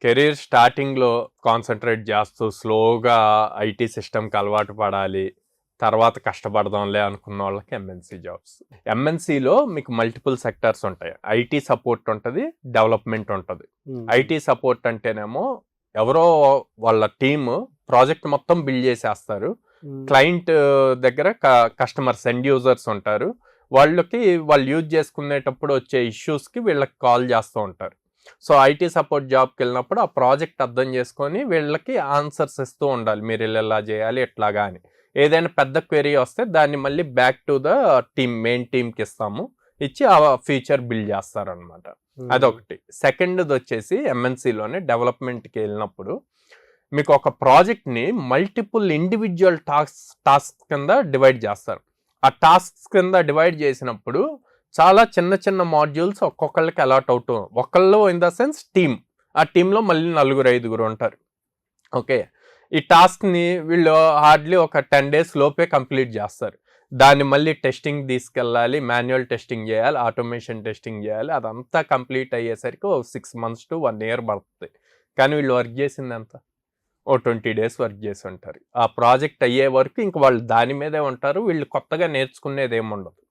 Career స్టార్టింగ్లో concentrate చేస్తూ స్లోగా ఐటీ సిస్టమ్కి అలవాటు పడాలి, తర్వాత కష్టపడదాంలే అనుకున్న వాళ్ళకి ఎంఎన్సీ జాబ్స్. ఎంఎన్సీలో మీకు మల్టిపుల్ సెక్టార్స్ ఉంటాయి. ఐటీ సపోర్ట్ ఉంటుంది, డెవలప్మెంట్ ఉంటుంది. ఐటీ సపోర్ట్ అంటేనేమో ఎవరో వాళ్ళ టీమ్ ప్రాజెక్ట్ మొత్తం బిల్డ్ చేసేస్తారు. క్లయింట్ దగ్గర కస్టమర్స్ ఎండ్ యూజర్స్ ఉంటారు. వాళ్ళు యూజ్ చేసుకునేటప్పుడు వచ్చే ఇష్యూస్కి వీళ్ళకి కాల్ చేస్తూ ఉంటారు. సో ఐటీ సపోర్ట్ జాబ్కి వెళ్ళినప్పుడు ఆ ప్రాజెక్ట్ అర్థం చేసుకొని వీళ్ళకి ఆన్సర్స్ ఇస్తూ ఉండాలి, మీరు ఇలా చేయాలి ఎట్లాగా అని. ఏదైనా పెద్ద క్వెరీ వస్తే దాన్ని మళ్ళీ బ్యాక్ టు ద మెయిన్ టీమ్కి ఇస్తాము, ఇచ్చి ఆ ఫీచర్ బిల్డ్ చేస్తారనమాట. అదొకటి. సెకండ్ది వచ్చేసి ఎంఎన్సీలోనే డెవలప్మెంట్కి వెళ్ళినప్పుడు మీకు ఒక ప్రాజెక్ట్ని మల్టిపుల్ ఇండివిజువల్ టాస్క్ కింద డివైడ్ చేస్తారు. ఆ టాస్క్స్ కింద డివైడ్ చేసినప్పుడు చాలా చిన్న చిన్న మాడ్యూల్స్ ఒక్కొక్కళ్ళకి అలాట్ అవుతూ, ఒకళ్ళు ఇన్ ద సెన్స్ టీమ్, ఆ టీంలో మళ్ళీ 4-5 ఉంటారు. ఓకే, ఈ టాస్క్ని వీళ్ళు హార్డ్లీ ఒక 10 days లోపే కంప్లీట్ చేస్తారు. దాన్ని మళ్ళీ టెస్టింగ్ తీసుకెళ్ళాలి, మాన్యువల్ టెస్టింగ్ చేయాలి, ఆటోమేషన్ టెస్టింగ్ చేయాలి. అదంతా కంప్లీట్ అయ్యేసరికి 6 months to 1 year పడుతుంది. కానీ వీళ్ళు వర్క్ చేసింది ఎంత? 20 days వర్క్ చేసి ఉంటారు. ఆ ప్రాజెక్ట్ అయ్యే వరకు ఇంక వాళ్ళు దాని మీదే ఉంటారు. వీళ్ళు కొత్తగా నేర్చుకునేది ఏముండదు.